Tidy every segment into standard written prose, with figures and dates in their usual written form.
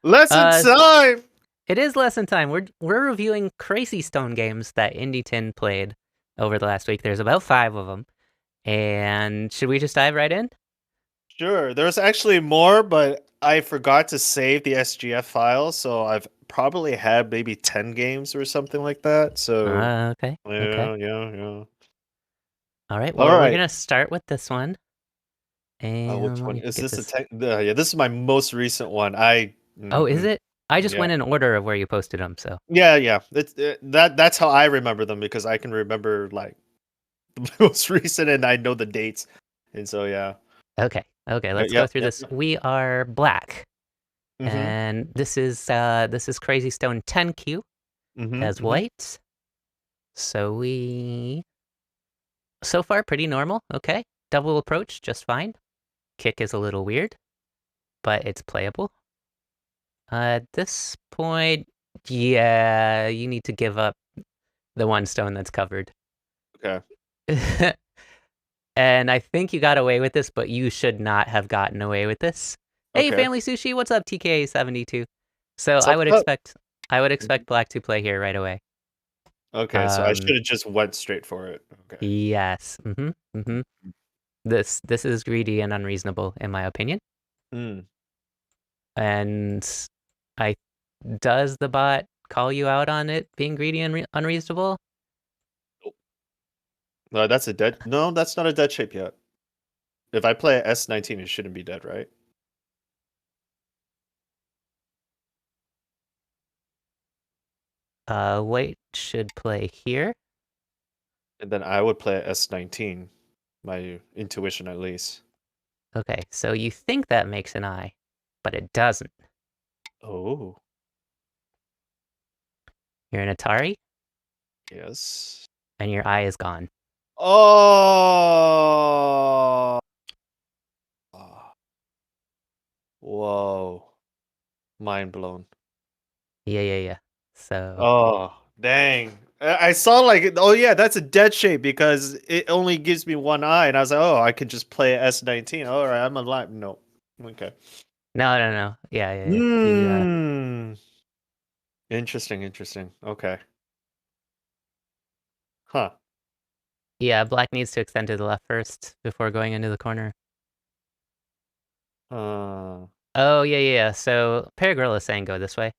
Lesson time. It is lesson time. We're reviewing Crazy Stone games that IndieSn played over the last week. There's about 5 of them. And should we just dive right in? Sure. There's actually more, but I forgot to save the SGF file, so I've probably had maybe 10 games or something like that. So Okay. Okay. yeah. All right. All Well, we're right. gonna start with this one. Which And let one me is get this? this. Yeah, this is my most recent one. Oh, is it? I just Yeah. went in order of where you posted them, so. Yeah. That's how I remember them because I can remember like the most recent and I know the dates, and so yeah. Okay. Okay, let's go Yep. through this. We are black. Mm-hmm. And this is Crazy Stone 10Q Mm-hmm. as Mm-hmm. white. So so far pretty normal. Okay. Double approach, just fine. Kick is a little weird, but it's playable. At this point, yeah, you need to give up the one stone that's covered. Okay. And I think you got away with this, but you should not have gotten away with this. Hey, Okay. Family Sushi, what's up, TK72? So So I would expect black to play here right away. okay, so I Um, should have just went straight for it. Okay. yes. This is greedy and unreasonable in my opinion. Mm. And I does the bot call you out on it being greedy and unreasonable? No, that's a dead. No, that's not a dead shape yet. If I play a S19, it shouldn't be dead, right? White should play here. And then I would play a S19. My intuition, at least. Okay, so you think that makes an eye, but it doesn't. Oh, You're an Atari, yes. and your eye is gone. Oh. Whoa. Mind blown. Yeah. So, Oh, dang. I saw like, oh yeah, that's a dead shape because it only gives me one eye. And I was like, oh, I could just play S19. All right, I'm alive. No. Okay. no. Yeah. Hmm. Interesting. Okay. Huh. Yeah, black needs to extend to the left first before going into the corner. Uh, Oh, yeah. So, Paragrill is saying go this way.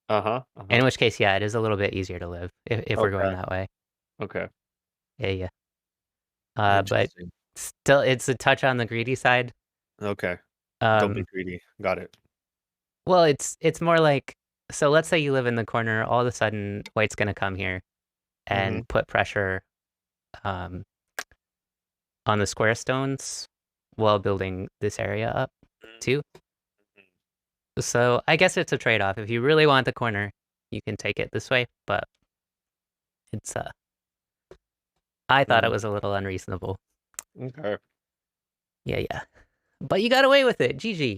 uh-huh. In Uh-huh. which case, yeah, it is a little bit easier to live if we're going Okay. that way. Okay. Yeah. But Interesting. still, it's a touch on the greedy side. Okay. Don't be Um, greedy. Got it. well, it's more like, so let's say you live in the corner, all of a sudden white's gonna come here Mm-hmm. and put pressure um on the square stones while building this area up too. So I guess it's a trade-off. If you really want the corner, you can take it this way, but it's I thought it Mm-hmm. was a little unreasonable. Okay. Yeah. But you got away with it. GG.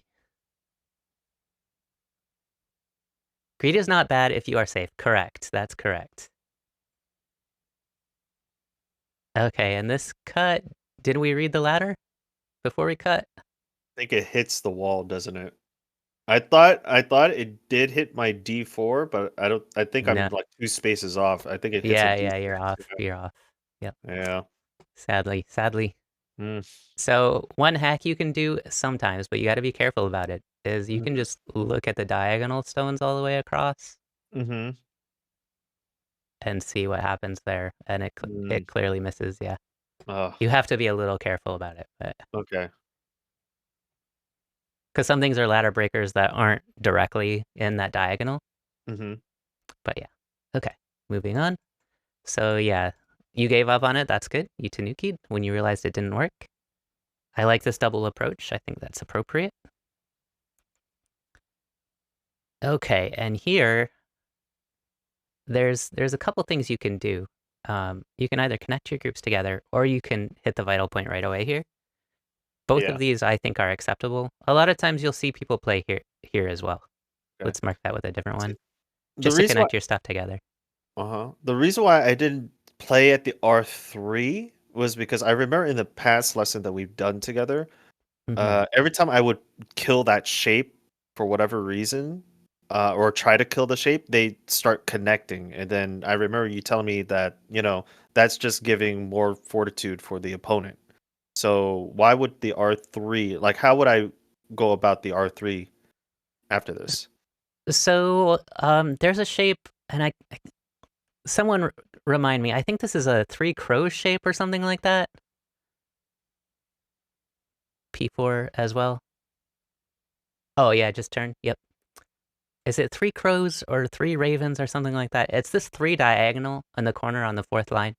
Greed is not bad if you are safe. Correct. That's correct. Okay, and this cut, did we read the ladder before we cut? I think it hits the wall, doesn't it? I thought it did hit my D4, but I think I'm No. like two spaces off. I think it hits a Yeah, D6. you're off. You're off. Yep. Yeah. Sadly. Mm. So one hack you can do sometimes, but you got to be careful about it, is you can Mm-hmm. just look at the diagonal stones all the way across Mm-hmm. and see what happens there, and Mm. it clearly misses. Yeah, Oh, you have to be a little careful about it, but okay. because some things are ladder breakers that aren't directly in that diagonal. Mm-hmm. But yeah, okay, moving on. So yeah, you gave up on it. That's good. You tanukied when you realized it didn't work. I like this double approach. I think that's appropriate. Okay, and here there's a couple things you can do. You can either connect your groups together or you can hit the vital point right away here. Both of Yeah. these I think are acceptable. A lot of times you'll see people play here as well. Okay. Let's mark that with a different See, one, the just to reason why connect your stuff together. the reason why I didn't play at the R3 was because I remember in the past lesson that we've done together, Hmm every time I would kill that shape for whatever reason, or try to kill the shape, they start connecting. And then I remember you telling me that, that's just giving more fortitude for the opponent. So why would the R3, like, how would I go about the R3 after this? So there's a shape, and someone remind me. I think this is a three crows shape or something like that. P4 as well. Oh yeah, just turn. Yep. Is it three crows or three ravens or something like that? It's this three diagonal in the corner on the fourth line.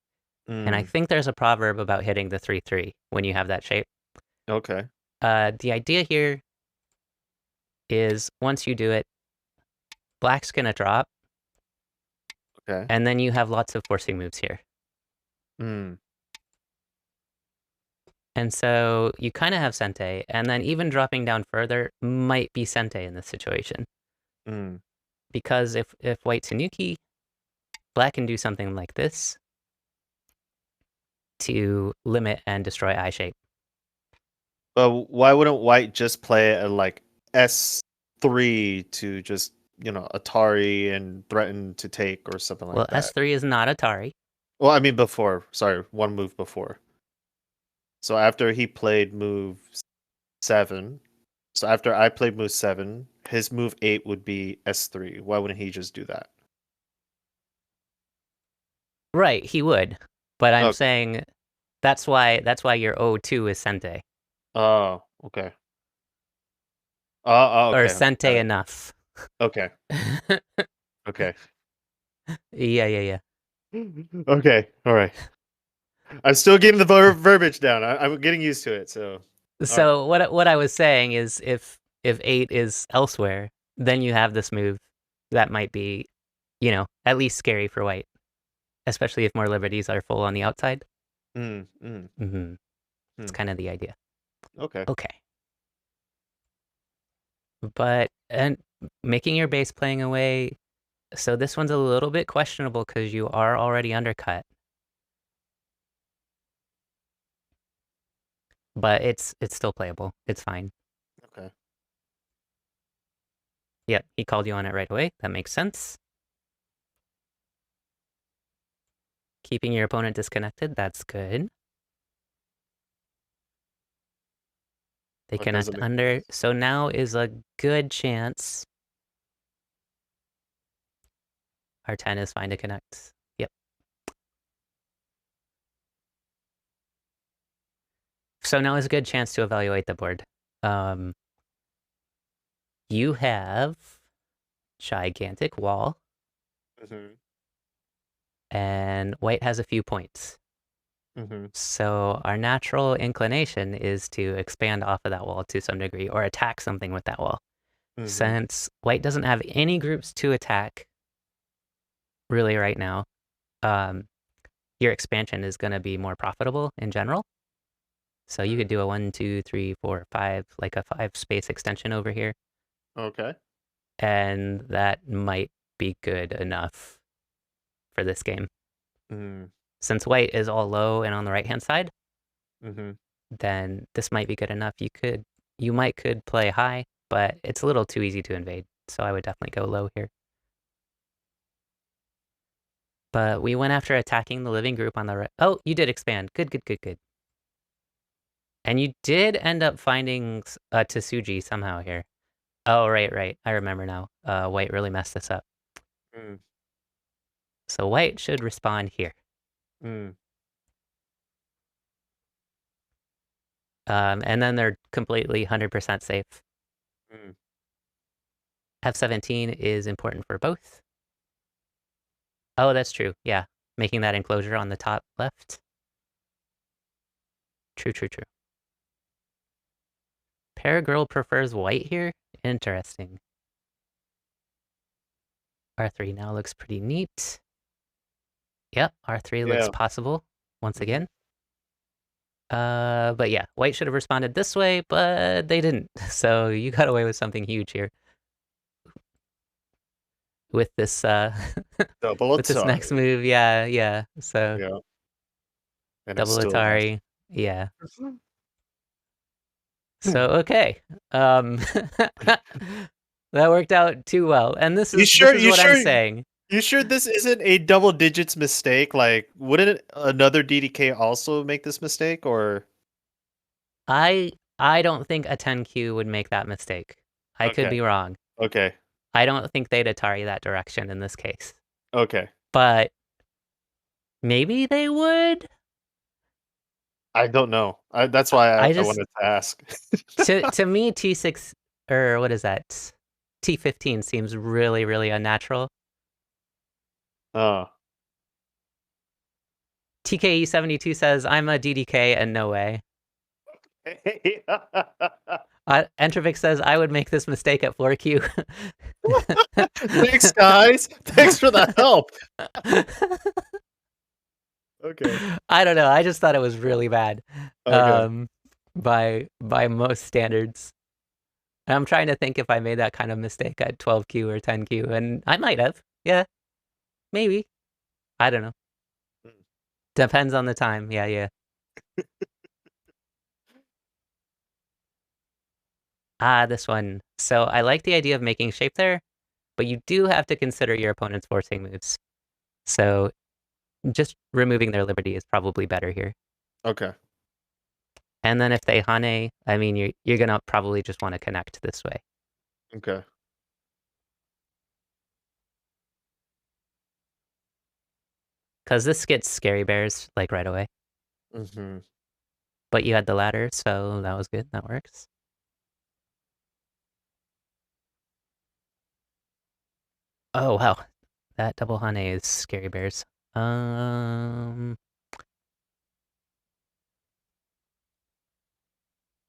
And I Mm, think there's a proverb about hitting the 3-3 when you have that shape. okay. The idea here is once you do it, black's gonna drop, Okay. and then you have lots of forcing moves here. Mm, And so you kind of have Sente, and then even dropping down further might be Sente in this situation. mm. Because if white Tanuki, black can do something like this to limit and destroy eye shape. But why wouldn't white just play a like S3 to just, Atari and threaten to take or something Well, like that? S3 is not Atari. Well, I mean before, sorry, one move before. So after he played move 7, so after I played move 7, his move 8 would be S3. Why wouldn't he just do that? Right, he would. But I'm Okay. saying that's why your O2 is Sente. Oh, okay. Oh, Or okay. Got Sente it. enough. Okay. Okay. Yeah, yeah, yeah. Okay. All right. I'm still getting the verbiage down. I'm getting used to it. So, all right. So what I was saying is if 8 is elsewhere, then you have this move that might be, at least scary for white, especially if more liberties are full on the outside. Mm, mm, hmm It's mm. kind of the idea. Okay. Okay. But and making your base playing away, so this one's a little bit questionable because you are already undercut. But it's still playable. It's fine. Okay. Yep, he called you on it right away. That makes sense. Keeping your opponent disconnected, that's good. They What doesn't connect make under. sense? So now is a good chance our 10 is fine to connect. Yep. So now is a good chance to evaluate the board. Um, you have gigantic wall, Mm-hmm. and white has a few points. Mm-hmm. So our natural inclination is to expand off of that wall to some degree or attack something with that wall. Mm-hmm. Since white doesn't have any groups to attack really right now, um, your expansion is going to be more profitable in general. So you could do a 1, 2, 3, 4, 5, like a 5 space extension over here. Okay. And that might be good enough for this game. Mm, Since white is all low and on the right hand side, mm-hmm. then this might be good enough. You might could play high, but it's a little too easy to invade. So I would definitely go low here. But we went after attacking the living group on the right. Oh, you did expand. Good, good, good, good. And you did end up finding a Tsuji somehow here. Oh, right, right. I remember now. White really messed this up. Mm, So white should respond here. mm, And then they're completely 100% safe. mm. F17 is important for both. Oh, that's true. Yeah. Making that enclosure on the top left. True, true, true. Paragirl prefers white here. Interesting. R3 now looks pretty neat. Yep, R3 looks Yeah. possible once Mm-hmm. again. But yeah, white should have responded this way, but they didn't. So you got away with something huge here with this Double with this next Atari. move. Yeah, yeah. So Yeah. And I double still lost. Atari. Yeah. So okay. Um That worked out too well. And this You is this sure? is You what I'm sure? saying. You sure this isn't a double digits mistake? Like, wouldn't another DDK also make this mistake? Or I I don't think a 10Q would make that mistake. I could okay, be wrong. okay, I don't think they'd Atari that direction in this case. okay. But maybe they would. I don't know. That's why I I just wanted to ask. to me T6 or what is that? T15 seems really really unnatural. Oh. TKE72 says I'm a DDK and no way. Entrovic says I would make this mistake at 4Q. Thanks, guys. Thanks for the help. Okay. I don't know. I just thought it was really bad. Okay. Um, by most standards. And I'm trying to think if I made that kind of mistake at 12Q or 10Q, and I might have. Yeah, maybe. I don't know. Depends on the time. Yeah, yeah. This one. So I like the idea of making shape there, but you do have to consider your opponent's forcing moves. So just removing their liberty is probably better here. Okay. And then if they Hane, I mean, you're gonna probably just want to connect this way. Okay. Because this gets scary bears, like, right away. Mm-hmm. But you had the ladder, so that was good. That works. Oh, wow. That double Hane is scary bears.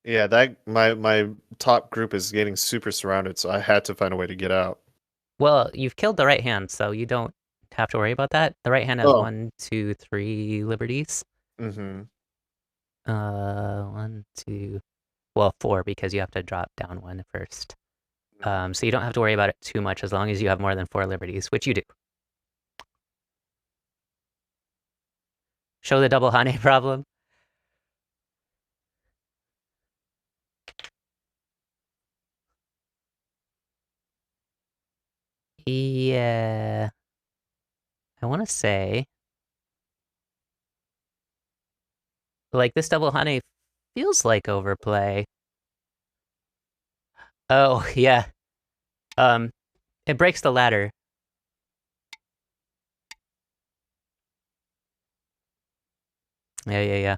Yeah, that my top group is getting super surrounded, so I had to find a way to get out. Well, you've killed the right hand, so you don't have to worry about that. The right hand has Oh. 1, 2, 3 liberties. Mm-hmm. 1, 2, well, 4 because you have to drop down one first. So you don't have to worry about it too much as long as you have more than 4 liberties, which you do. Show the double Hane problem. Yeah. I want to say, like, this double Hane feels like overplay. Oh, yeah. Um, it breaks the ladder. Yeah, yeah, yeah.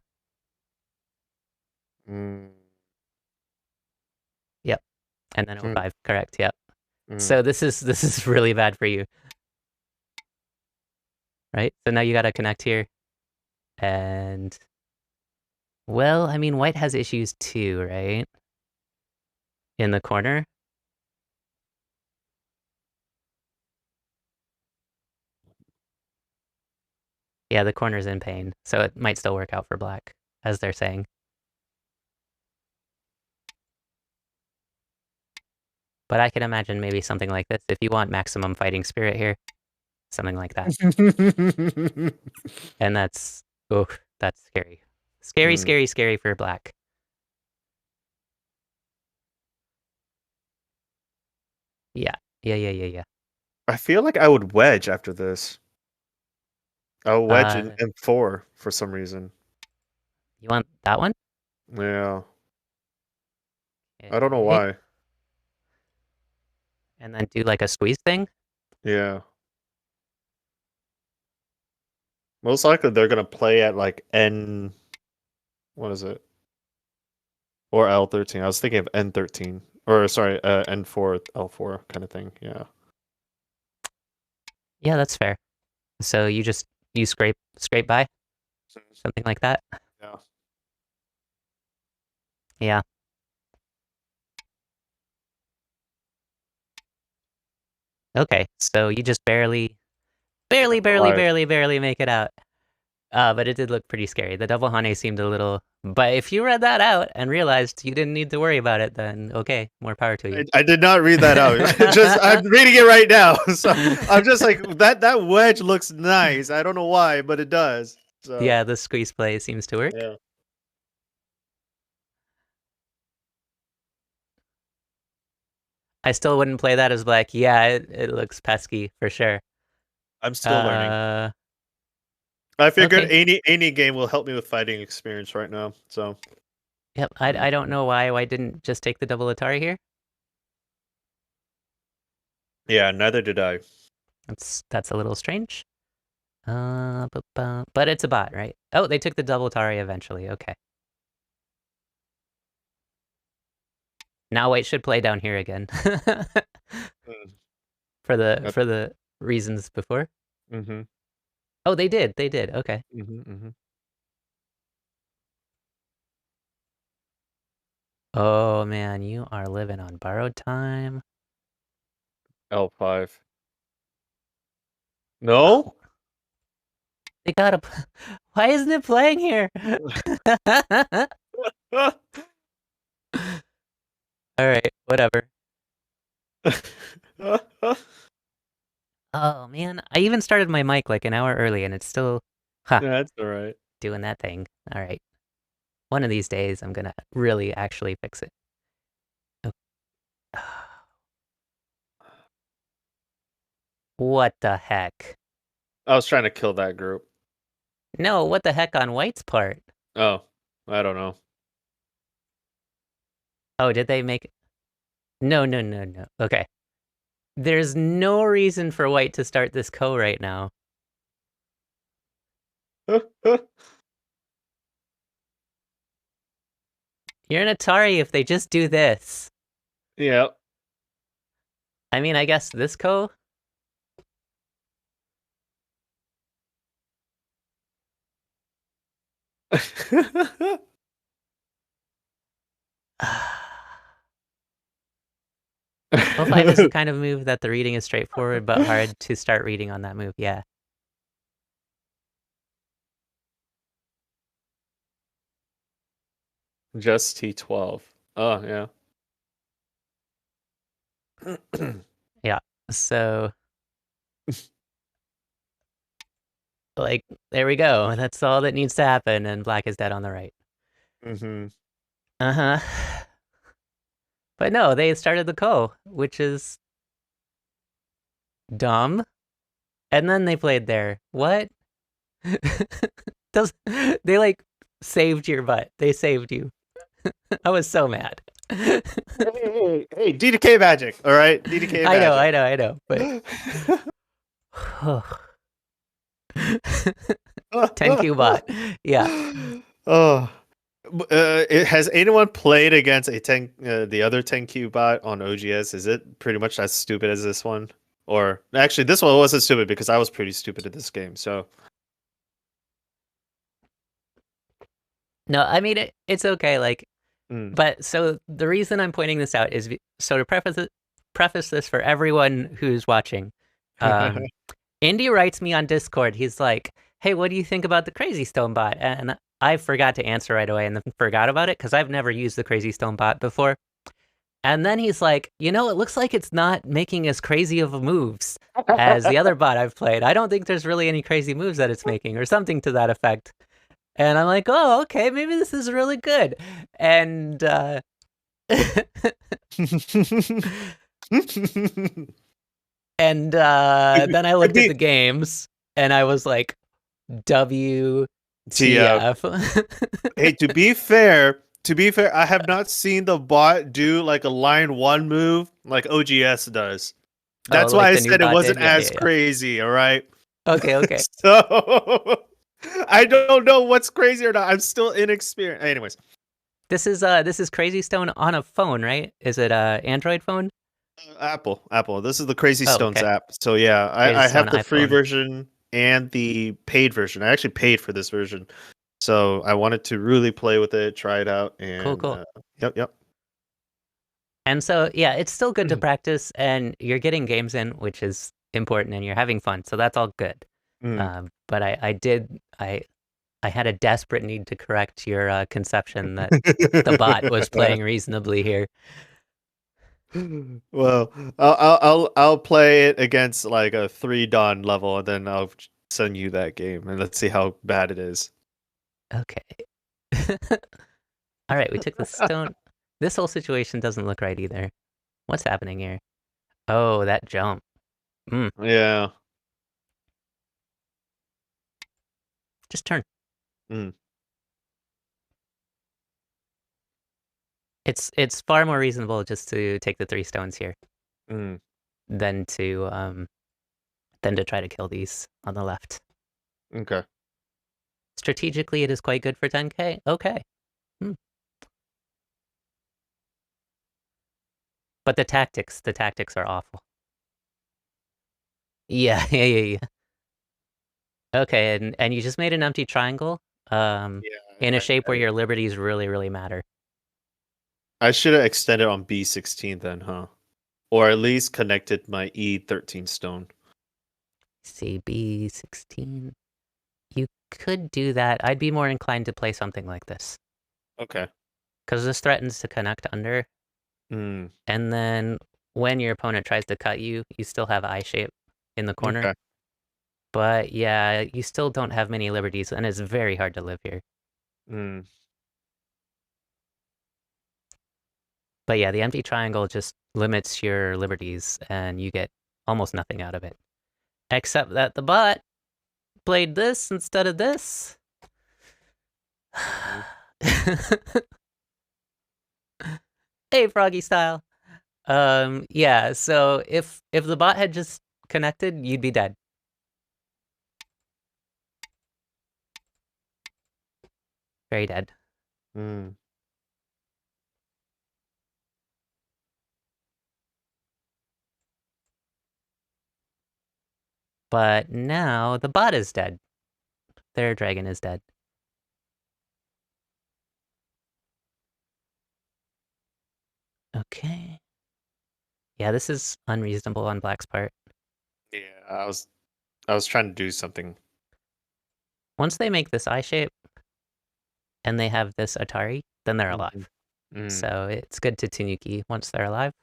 Mm. Yep. And then Mm. 05, correct, yep. Mm. So this is really bad for you, right? So now you gotta connect here. And well, I mean, white has issues too, right? In the corner. Yeah, the corner's in pain, so it might still work out for black, as they're saying. But I can imagine maybe something like this if you want maximum fighting spirit here. Something like that. And that's, oh, that's scary. Scary, Mm. scary, scary for black. Yeah, yeah, yeah, yeah, yeah. I feel like I would wedge after this. I would wedge in Uh, M4 for some reason. you want that one? Yeah. I don't know Okay. why. And then do like a squeeze thing? Yeah. Most likely they're gonna play at like N, what is it? Or L13. I was thinking of N13. Or sorry, N4, L4 kind of thing. Yeah. Yeah, that's fair. So you scrape by? Something like that? Yeah. Yeah. Okay. So you just barely, Yeah, barely, barely, alive. barely, barely make it out. But it did look pretty scary. The double Hane seemed a little. But if you read that out and realized you didn't need to worry about it, then okay, more power to you. I did not read that out. Just I'm reading it right now. So I'm just like that wedge looks nice. I don't know why, but it does. So Yeah, the squeeze play seems to work. yeah. I still wouldn't play that as black. Yeah, it looks pesky for sure. I'm still learning. Uh, I figured okay. any game will help me with fighting experience right now. So Yep. I don't know why I didn't just take the double Atari here. yeah, neither did I. That's a little strange. But it's a bot, right? Oh, they took the double Atari eventually. Okay. Now white should play down here again. Mm, For the reasons before. mm-hmm. Oh, they did. They did. Okay. Mm-hmm. Mm-hmm. Oh man, you are living on borrowed time. L5. Oh, No. they gotta. Why isn't it playing here? All right, whatever. Oh man, I even started my mic like an hour early, and it's still, That's all right. doing that thing. All right, one of these days I'm gonna really actually fix it. Oh. What the heck? I was trying to kill that group. No, what the heck on White's part? Oh, I don't know. Oh, did they make? No, no, no, no. Okay. There's no reason for White to start this co right now. You're an Atari if they just do this. Yeah. I mean, I guess this co. O5 is the kind of move that the reading is straightforward but hard to start reading on that move. Yeah. Just T12. Oh, yeah. Yeah. So, like, there we go. That's all that needs to happen, and black is dead on the right. Mm-hmm. Uh-huh. But no, they started the ko, which is dumb. And then they played there. What? Does they like saved your butt? They saved you. I was so mad. Hey, DDK magic. All right, DDK I know, magic. I know, but 10Q bot. Yeah. Oh, has anyone played against a 10 the other 10Q bot on OGS? Is it pretty much as stupid as this one? Or actually, this one wasn't stupid because I was pretty stupid at this game. So, No, I mean it's okay. Like, mm. but so the reason I'm pointing this out is so to preface this for everyone who's watching. Um, Indy writes me on Discord. He's like, "Hey, what do you think about the Crazy Stone bot?" And I forgot to answer right away and then forgot about it because I've never used the Crazy Stone bot before. And then he's like, "You know, it looks like it's not making as crazy of moves as the other bot I've played. I don't think there's really any crazy moves that it's making, or something to that effect." And I'm like, "Oh, okay, maybe this is really good." And and then I looked at the games and I was like, WTF. Hey, to be fair, I have not seen the bot do like a line one move like OGS does. Oh, That's why like I the new said it bot did? wasn't Yeah, as yeah, yeah. crazy, all right? Okay, okay. So I don't know what's crazy or not. I'm still inexperienced. Anyways, This is Crazy Stone on a phone, right? Is it a Android phone? Apple. This is the Crazy Oh, Stones okay. app. So yeah, Crazy I Stone have the free iPhone. version and the paid version. I actually paid for this version. So I wanted to really play with it, try it out, Cool, and cool. yep. And so, yeah, it's still good to practice, and you're getting games in, which is important, and you're having fun. So that's all good. Mm. But I had a desperate need to correct your conception that the bot was playing reasonably here. Well, I'll play it against like a 3 dawn level, and then I'll send you that game, and let's see how bad it is. Okay. All right, we took the stone. This whole situation doesn't look right either. What's happening here? Oh, that jump. Yeah. Just turn. Mm. It's far more reasonable just to take the 3 stones here Mm. than to try to kill these on the left. Okay. Strategically, it is quite good for 10k. Okay. But the tactics are awful. Yeah, yeah. Okay, and you just made an empty triangle, in a Yeah. shape where your liberties really, really matter. I should have extended on B16 then, huh? Or at least connected my E13 stone. See, B16. You could do that. I'd be more inclined to play something like this. Okay. Because this threatens to connect under, Mm. and then when your opponent tries to cut you, you still have eye shape in the corner. Okay. But yeah, you still don't have many liberties, and it's very hard to live here. Mm. But yeah, the empty triangle just limits your liberties, and you get almost nothing out of it. Except that the bot played this instead of this. Mhm. Hey, Froggy style. Yeah, so if the bot had just connected, you'd be dead. Very dead. Mm. But now the bot is dead. Their dragon is dead. Okay. Yeah, this is unreasonable on Black's part. Yeah, I was trying to do something. Once they make this eye shape and they have this Atari, then they're Mhm. alive. Mm. So it's good to Tanuki once they're alive.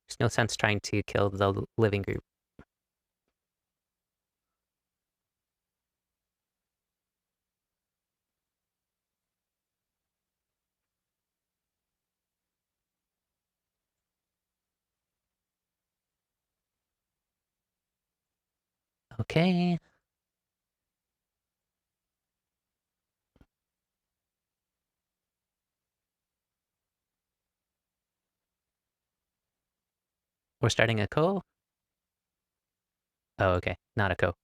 There's no sense trying to kill the living group. Okay. We're starting a ko? Oh, okay. Not a ko.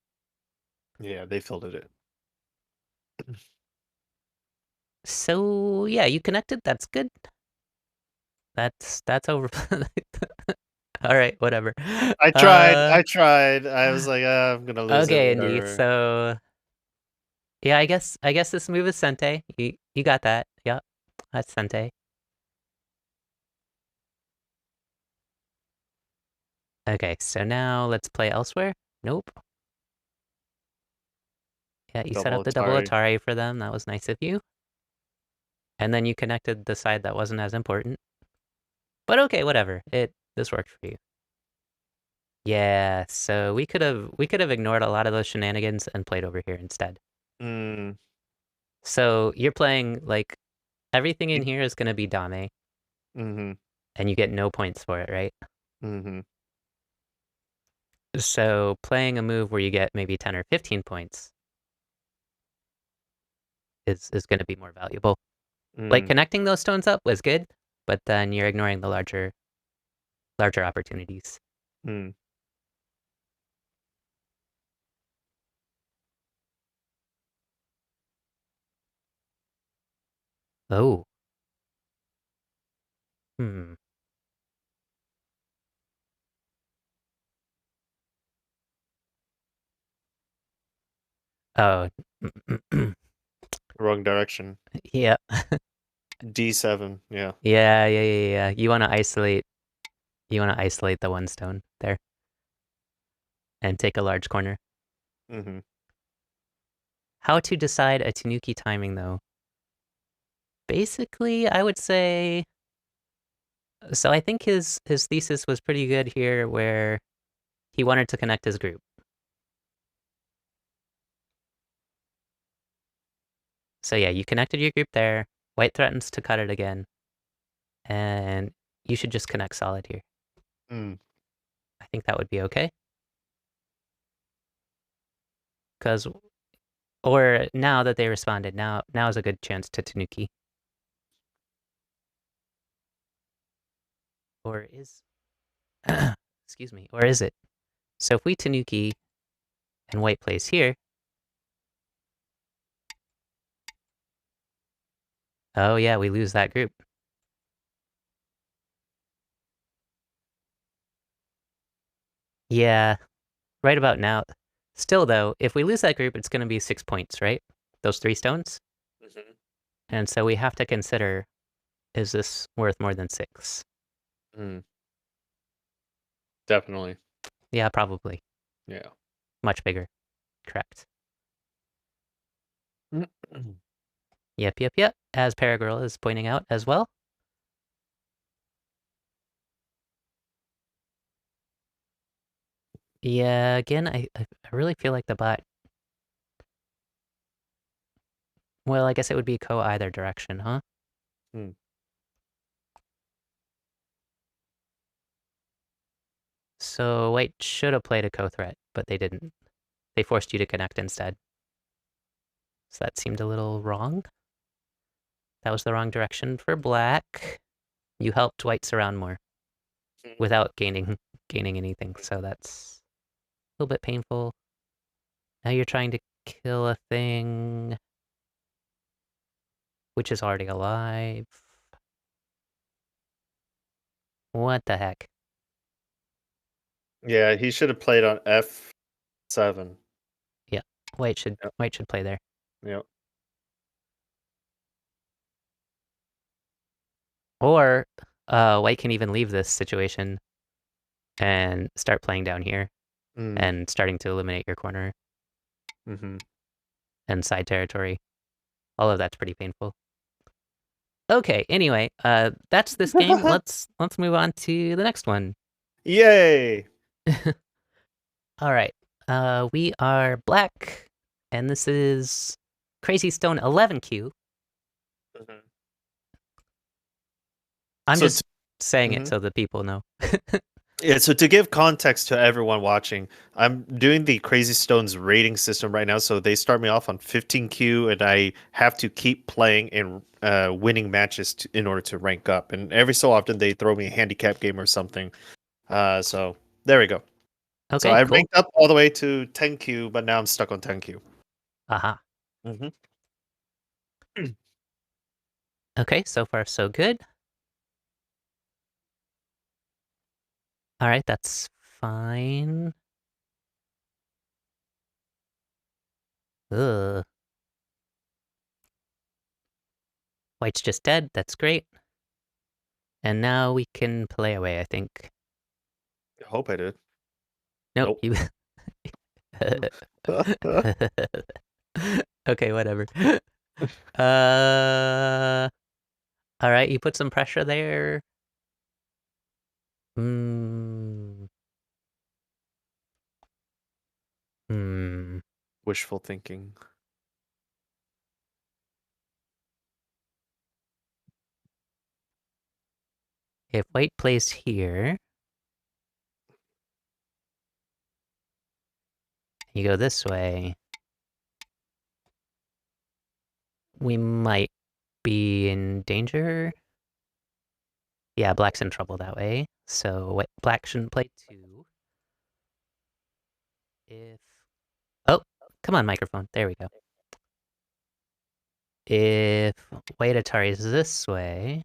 Yeah, they filled it. So yeah, you connected. That's good. That's over. All right, whatever. I tried. I tried. I was like, I'm gonna lose it. Okay, Indy. Whatever. So yeah, I guess this move is Sente. You got that. Yep. That's Sente. Okay, so now let's play elsewhere. Nope. Yeah, you set up Double the double Atari. Atari for them. That was nice of you. And then you connected the side that wasn't as important. But okay, whatever. This worked for you. Yeah, so we could have ignored a lot of those shenanigans and played over here instead. Mm. So you're playing like everything in here is gonna be Dame, Mm-hmm. and you get no points for it, right? Mm-hmm. So playing a move where you get maybe 10 or 15 points is gonna be more valuable. Like Mm. connecting those stones up was good, but then you're ignoring the larger opportunities. Mm. Oh. Hmm. Oh. Wrong direction. Yeah. D7. Yeah. Yeah. You want to isolate the one stone there and take a large corner. Mm-hmm. How to decide a Tanuki timing though? Basically, I would say so I think his thesis was pretty good here where he wanted to connect his group. So yeah, you connected your group there. White threatens to cut it again. And you should just connect solid here. Mm. I think that would be okay. Because, or now that they responded, now is a good chance to Tanuki. Or is, excuse me, or is it? So if we Tanuki and white plays here, oh yeah, we lose that group. Yeah, right about now. Still though, if we lose that group, it's going to be 6 points, right? Those 3 stones. Mm-hmm. And so we have to consider, is this worth more than 6? Mm. Definitely. Yeah, probably. Yeah. Much bigger. Correct. Mm. Yep. As Paragirl is pointing out as well. Yeah, again, I really feel like the bot. Well, I guess it would be co either direction, huh? Mm. So white should have played a co-threat, but they didn't. They forced you to connect instead. So that seemed a little wrong. That was the wrong direction for black. You helped white surround more without gaining anything, so that's a little bit painful. Now you're trying to kill a thing which is already alive. What the heck? Yeah, he should have played on F7. Yeah, Yep. white should play there. Yep. Or white can even leave this situation and start playing down here Mm. and starting to eliminate your corner Mm-hmm. and side territory. All of that's pretty painful. Okay, anyway, that's this game. Let's move on to the next one. Yay! All right. We are black, and this is Crazy Stone 11Q. Mhm. I'm So, just saying it mhm. so that people know. Yeah, so to give context to everyone watching, I'm doing the Crazy Stones rating system right now. So they start me off on 15Q, and I have to keep playing and winning matches in order to rank up. And every so often, they throw me a handicap game or something. So there we go. So Okay, I cool. ranked up all the way to 10Q, but now I'm stuck on 10Q. Aha. Hmm. Okay, so far so good. All right, that's fine. Ugh. White's just dead. That's great. And now we can play away, I think. I hope I did. Nope, Nope. you. Okay, whatever. Uh, all right, you put some pressure there. Hmm. Hmm. Wishful thinking. If white plays here, you go this way, we might be in danger. Yeah, black's in trouble that way. So black shouldn't play 2. If oh, come on, microphone. There we go. If white Atari is this way,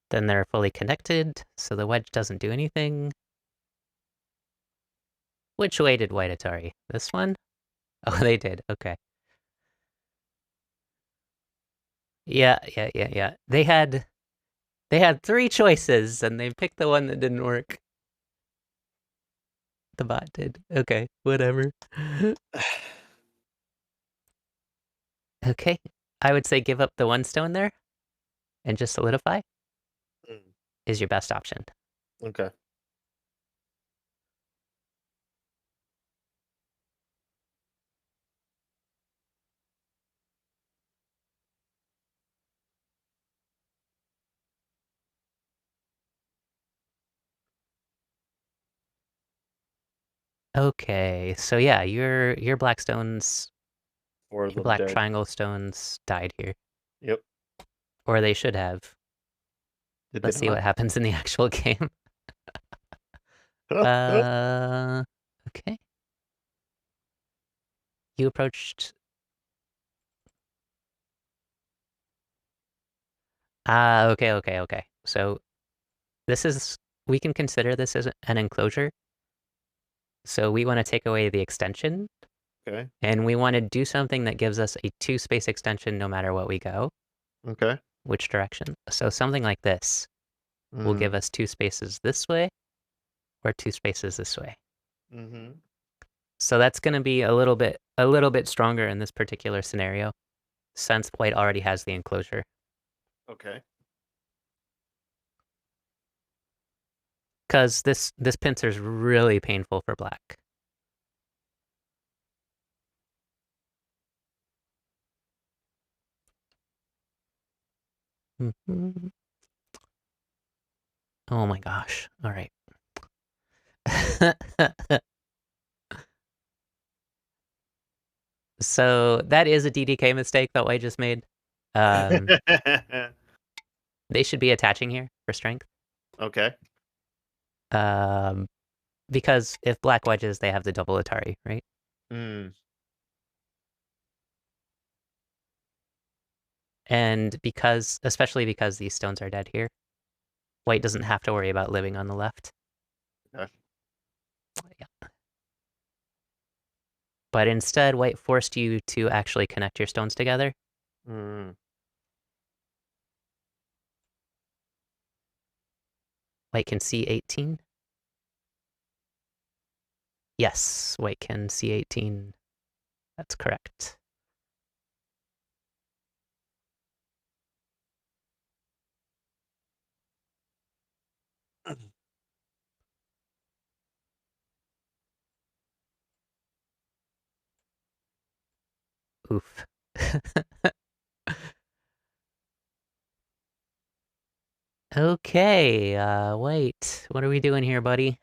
then they're fully connected, so the wedge doesn't do anything. Which way did white Atari? This one? Oh, they did. Okay. Yeah. They had 3 choices and they picked the one that didn't work. The bot did. Okay, whatever. Okay. I would say give up the 1 stone there and just solidify Mm. is your best option. Okay. Okay, so yeah, your black stones, Four of your them black dead. triangle stones died here. Yep. Or they should have. Did they Let's see what not? happens in the actual game. Uh, okay. You approached. Ah, okay. So this is, we can consider this as an enclosure. So we want to take away the extension, Okay. and we want to do something that gives us a 2-space extension no matter what we go, Okay. which direction. So something like this will give Mm. us 2 spaces this way or 2 spaces this way. Mm-hmm. So that's going to be a little bit stronger in this particular scenario, since white already has the enclosure. Okay. Because this pincer is really painful for black. Mhm. Oh my gosh. All right. So that is a DDK mistake that white just made. Um, they should be attaching here for strength. Okay. Um, because if black wedges, they have the double Atari, right? Mm. And because, especially because these stones are dead here, white doesn't have to worry about living on the left. Okay. Yeah. But instead, white forced you to actually connect your stones together. Mm. White can see 18. Yes, white can see 18. That's correct. Oof. Okay, wait. What are we doing here, buddy?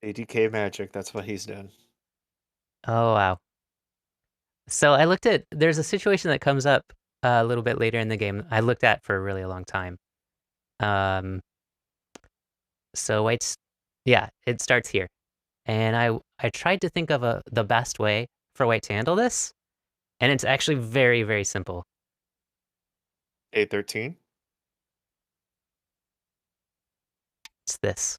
ADK magic. That's what he's doing. Oh, wow. So I looked at, there's a situation that comes up a little bit later in the game I looked at for a really long time. Um, so white's, yeah, it starts here. And I tried to think of the best way for white to handle this, and it's actually very, very simple. A13. It's this.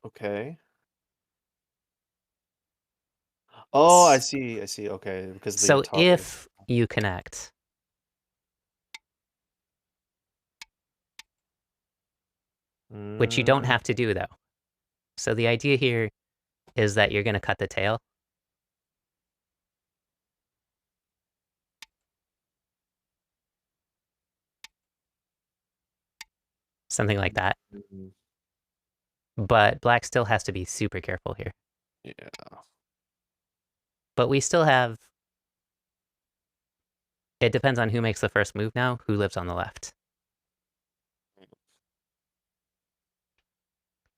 Okay. Oh, I S- see. I see. Okay, because of the So Atari. if you connect, which you don't Mm. have to do though. So the idea here is that you're going to cut the tail, something like that. Mhm. But black still has to be super careful here. Yeah. But we still have, it depends on who makes the first move now, who lives on the left.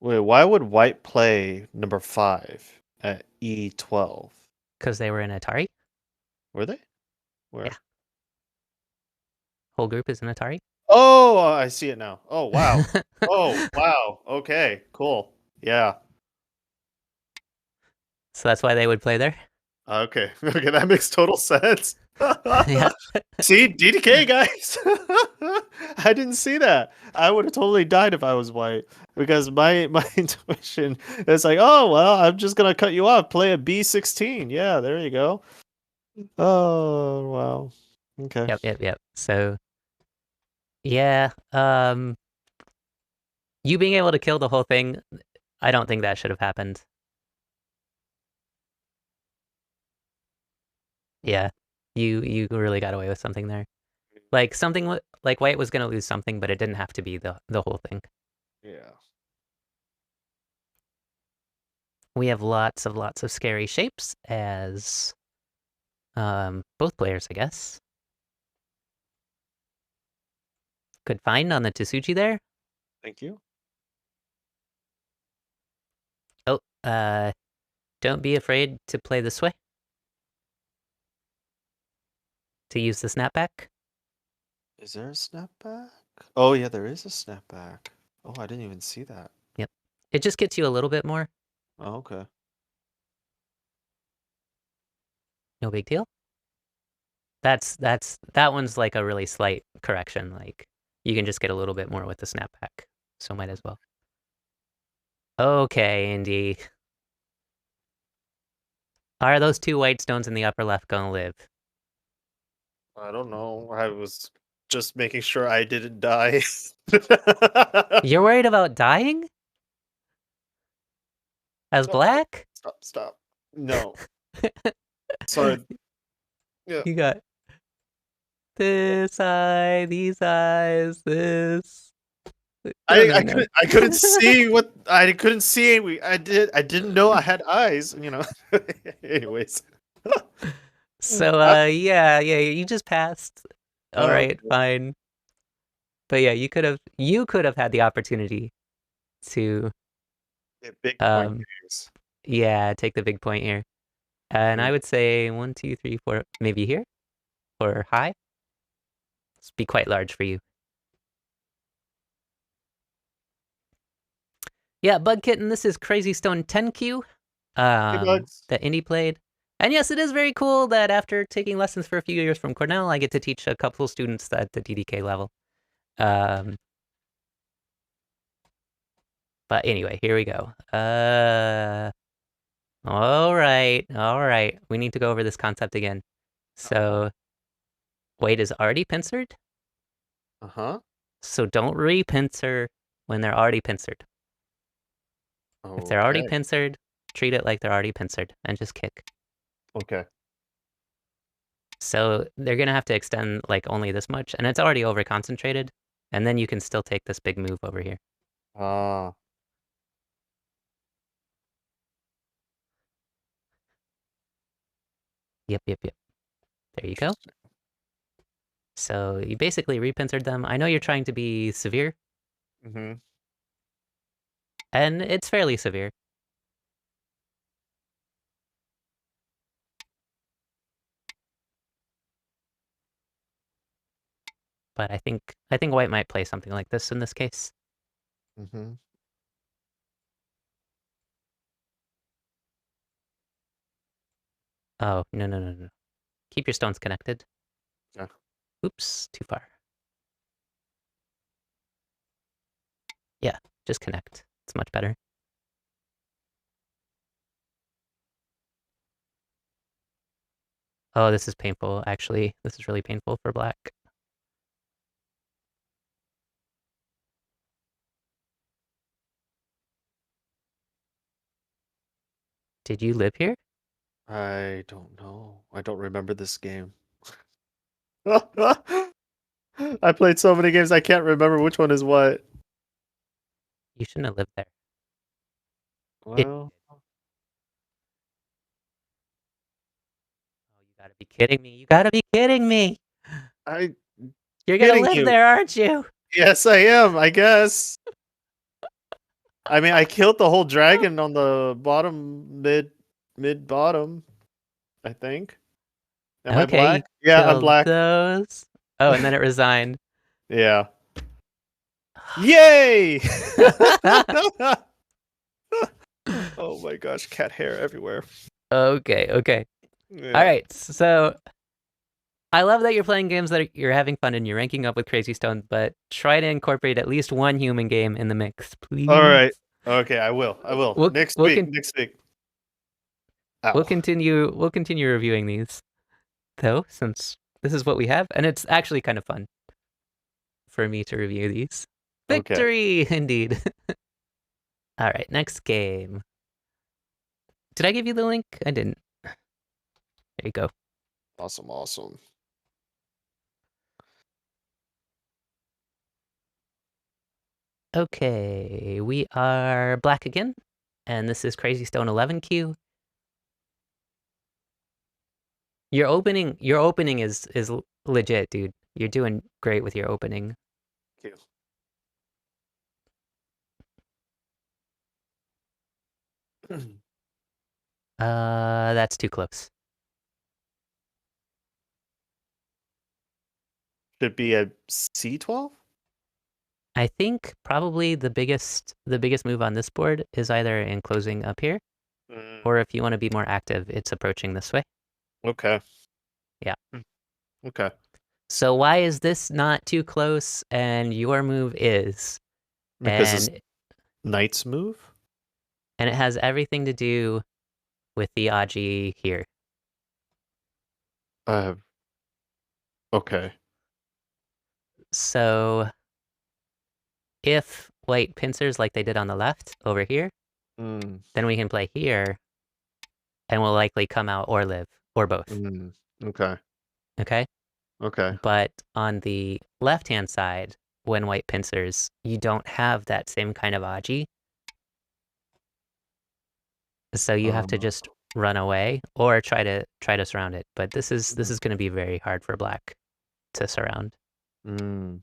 Wait, why would white play number 5 at E12? Because they were in Atari. Were they? Yeah, Where? whole group is in Atari. Oh, I see it now. Oh, wow. Oh, wow. Okay, cool. Yeah. So that's why they would play there. Okay. Okay, that makes total sense. Yeah. See, DDK guys. I didn't see that. I would have totally died if I was white because my intuition is like, oh well, I'm just gonna cut you off. Play a B16. Yeah, there you go. Oh wow. Okay. Yep. So yeah, you being able to kill the whole thing, I don't think that should have happened. Mm, Yeah, you really got away with something there. Like something like white was gonna lose something, but it didn't have to be the whole thing. yeah. We have lots of scary shapes as both players, I guess. Good find on the Tsuji there. Thank you. Oh, don't be afraid to play this way. To use the snapback. Is there a snapback? Oh yeah, there is a snapback. Oh, I didn't even see that. Yep. It just gets you a little bit more. Oh, okay. No big deal. That one's like a really slight correction. Like you can just get a little bit more with the snapback. So might as well. Okay, Indy. Are those 2 white stones in the upper left gonna live? I don't know. I was just making sure I didn't die. You're worried about dying? As No, no, black? stop. No. Sorry. Yeah. You got Yeah. this eye, these eyes, this. No, I no, I no. couldn't I couldn't see what I couldn't see. I didn't know I had eyes, you know. Anyways. So, I, yeah, you just passed. All right, okay. fine. But yeah, you could have had the opportunity to, Yeah, big point um, games. yeah, take the big point here. And Yeah. I would say 1, 2, 3, 4, maybe here or high. It's be quite large for you. Yeah, Bug Kitten, this is Crazy Stone 10Q, Hey, bugs. that Indy played. And yes, it is very cool that after taking lessons for a few years from Cornell, I get to teach a couple students at the DDK level. But anyway, here we go. All right. We need to go over this concept again. So, weight is already pincered, Uh-huh. so don't re-pincer when they're already pincered. If they're already Okay. pincered, treat it like they're already pincered and just kick. Okay. So they're gonna have to extend like only this much, and it's already over concentrated, and then you can still take this big move over here. Ah. Yep. There you go. Interesting. So you basically repincered them. I know you're trying to be severe, Mm-hmm. and it's fairly severe. But I think white might play something like this in this case. Mm-hmm. Oh, no. Keep your stones connected. Yeah. Oops, too far. Yeah, just connect. It's much better. Oh, this is painful, actually. This is really painful for black. Did you live here? I don't know. I don't remember this game. I played so many games I can't remember which one is what. You shouldn't have lived there. If Well, Oh, you gotta be kidding me. You gotta be kidding me. I You're gonna kidding live you. there, aren't you? Yes, I am, I guess. I mean, I killed the whole dragon on the bottom mid bottom, I think. Am I Okay, you black? Yeah, I'm killed black. those. Oh, and then it resigned. Yeah. Yay! Oh my gosh, cat hair everywhere. Okay. All Yeah. right, so I love that you're playing games that you're having fun and you're ranking up with Crazy Stone, but try to incorporate at least one human game in the mix, All please. right. Okay, I will. I will. We'll Next we'll week. con- Next week. we'll Ow. continue reviewing these though, since this is what we have, and it's actually kind of fun for me to review these. Okay. Victory, indeed. All right, next game. Did I give you the link? I didn't. There you go. Awesome. Okay, we are black again, and this is Crazy Stone 11Q. Your opening is legit, dude. You're doing great with your opening. you. That's too close. Should be a C12? I think probably the biggest move on this board is either enclosing up here, Mm, or if you want to be more active, it's approaching this way. okay. Yeah. Okay. So why is this not too close and your move is? Because it's And knight's move? it has everything to do with the Aji here. Uh, okay. So if white pincers like they did on the left over here, Mm, then we can play here and we'll likely come out or live or both. mm, okay. Okay? Okay. But on the left-hand side, when white pincers, you don't have that same kind of Aji. So you have to Uh, just run away or try to surround it. But this is mm, going to be very hard for black to surround. mm,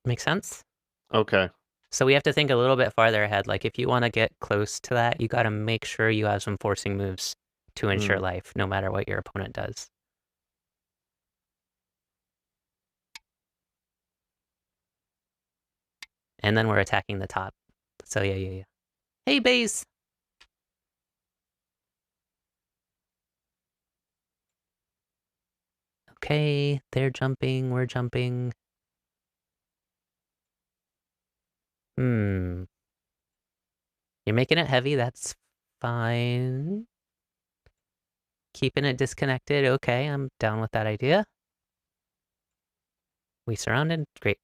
Make sense? okay. So we have to think a little bit farther ahead. Like if you want to get close to that, you got to make sure you have some forcing moves to ensure Mm, life, no matter what your opponent does. And then we're attacking the top. So yeah. Hey, base! Okay, they're jumping, we're jumping. Hmm. You're making it heavy, that's fine. Keeping it disconnected, okay, I'm down with that idea. We surrounded, great.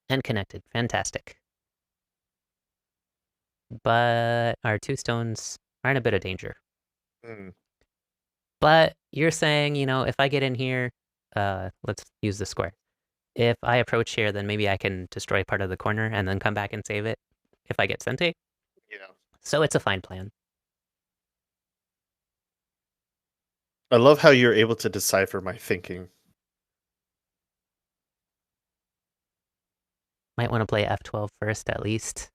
And connected, fantastic. But our two stones are in a bit of danger. mm, But you're saying, if I get in here, let's use the square. If I approach here, then maybe I can destroy part of the corner and then come back and save it if I get sente. yeah. So it's a fine plan. I love how you're able to decipher my thinking. Might want to play F12 first at least.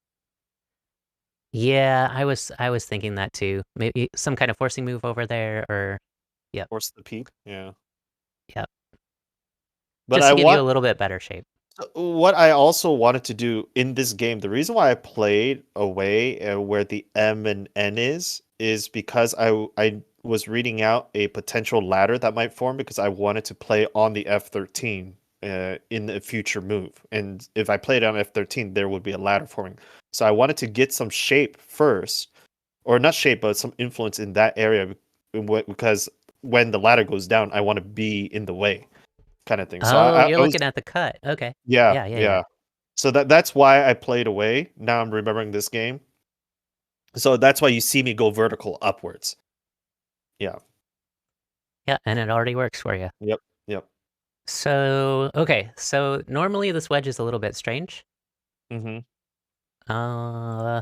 Yeah, I was thinking that too. Maybe some kind of forcing move over there or yep, Force the peak. Yeah. yep. But Just I to give you want a little bit better shape. what I also wanted to do in this game, the reason why I played away where the M and N is because I was reading out a potential ladder that might form because I wanted to play on the F13 in a future move. And if I played on F13, there would be a ladder forming. So I wanted to get some shape first, or not shape, but some influence in that area because when the ladder goes down, I want to be in the way kind of thing. So Oh, you're I was looking at the cut. Okay. yeah, Yeah. yeah. So that's why I played away. Now I'm remembering this game. So that's why you see me go vertical upwards. Yeah. Yeah, and it already works for you. Yep. Yep. So, okay. So normally this wedge is a little bit strange. Mm-hmm. Uh,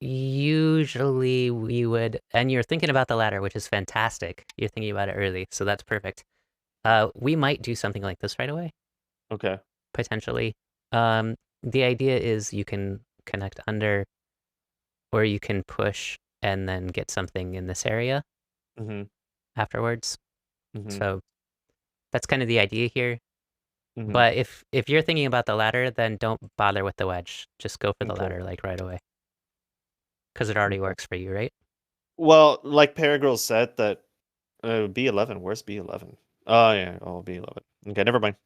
Usually we would, and you're thinking about the ladder, which is fantastic. You're thinking about it early, so that's perfect. We might do something like this right away, Okay. potentially. The idea is you can connect under, or you can push and then get something in this area Mm-hmm. afterwards. Mm-hmm. So that's kind of the idea here. Mm-hmm. But if you're thinking about the ladder, then don't bother with the wedge. Just go for the Okay. ladder like right away, because it already Okay. works for you, right? Well, like Paragirl said that B11, where's B11? Oh yeah, oh B11. Okay, never mind.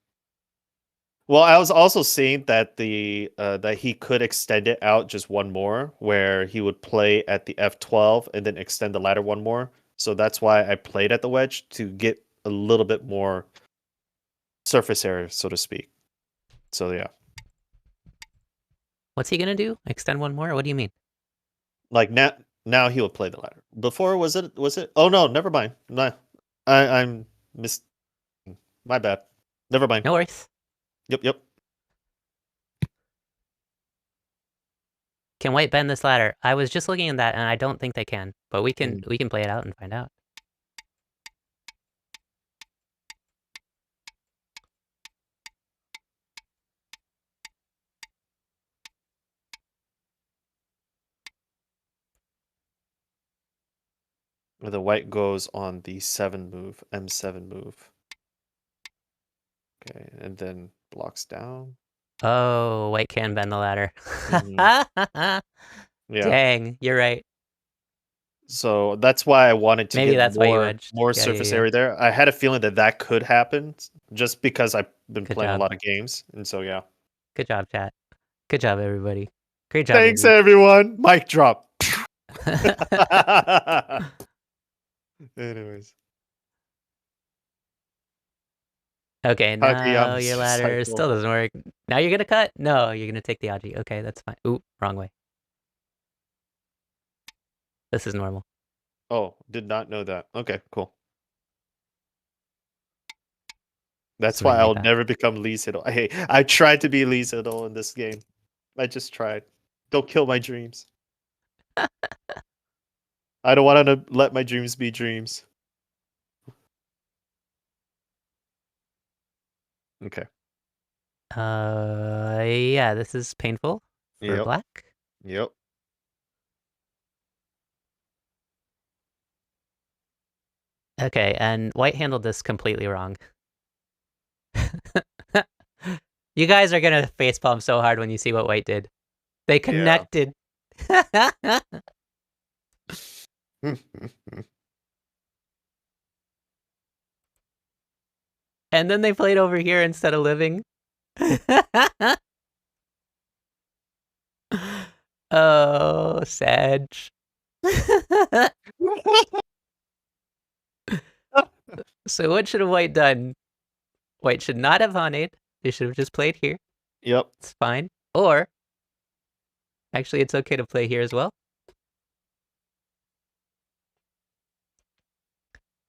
Well, I was also seeing that that he could extend it out just one more, where he would play at the F12 and then extend the ladder one more. So that's why I played at the wedge to get a little bit more surface area, so to speak. So yeah, What's he gonna do? Extend one more? What do you mean? like now he will play the ladder. Before was it? Oh no, never mind. No, I'm mis. My bad. Never mind. No worries. Yep. Can white bend this ladder? I was just looking at that, and I don't think they can. But we can Mm. we can play it out and find out. The white goes on the 7 move, M7 move. Okay, and then blocks down. Oh, white can bend the ladder. Yeah. Dang, you're right. So that's why I wanted to Maybe get that's why you more edged. Yeah, surface yeah. area there. I had a feeling that could happen just because I've been Good playing a job. lot of games, and so yeah. Good job, chat. Good job, everybody. Great job, Thanks, baby. everyone. Mic drop. Anyways, Okay, now Kageyama's your ladder cycle. still doesn't work. Now you're gonna cut? No, you're gonna take the Aji. Okay, that's fine. Ooh, wrong way. This is normal. Oh, did not know that. Okay, cool. That's why Swing me I'll back. never become Lee Sedol. Hey, I tried to be Lee Sedol in this game. I just tried. Don't kill my dreams. I don't want to let my dreams be dreams. Okay. Yeah, this is painful for Yep. black. Yep. Okay, and white handled this completely wrong. You guys are gonna facepalm so hard when you see what white did. They Yeah. connected. And then they played over here instead of living. Oh, Sag. So what should have white done? White should not have honeyed. They should have just played here. Yep. It's fine. Or, actually, it's okay to play here as well.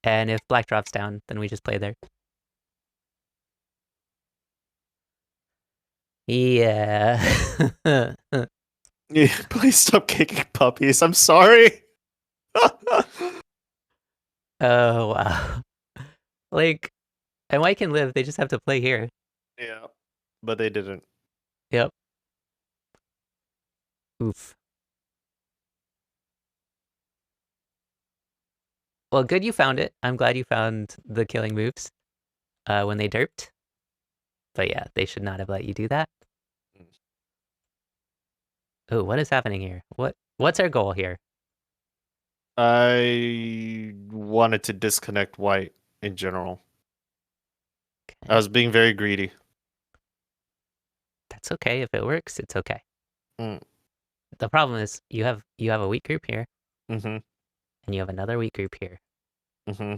And if black drops down, then we just play there. Yeah. Yeah, please stop kicking puppies. I'm sorry. Oh, wow. Like, and white can live. They just have to play here. Yeah. But they didn't. Yep. Oof. Well, good you found it. I'm glad you found the killing moves when they derped. But yeah, they should not have let you do that. Oh, what is happening here? What's our goal here? I wanted to disconnect white in general. I Okay. was being very greedy. That's okay. If it works, it's okay. Mm. The problem is you have a weak group here, Mm-hmm. and you have another weak group here. Mm-hmm.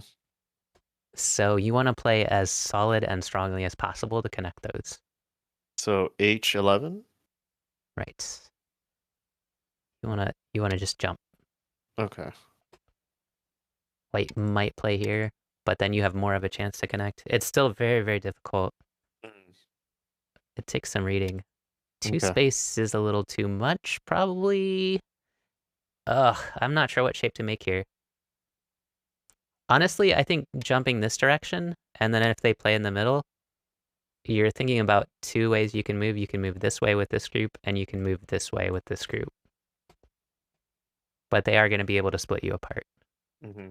So you want to play as solid and strongly as possible to connect those. So H11? Right. You wanna just jump. Okay. White might play here, but then you have more of a chance to connect. It's still very, very difficult. Mm. It takes some reading. Two Okay. space is a little too much, probably. Ugh, I'm not sure what shape to make here. Honestly, I think jumping this direction, and then if they play in the middle, you're thinking about two ways you can move. You can move this way with this group, and you can move this way with this group. But they are going to be able to split you apart. Mm-hmm.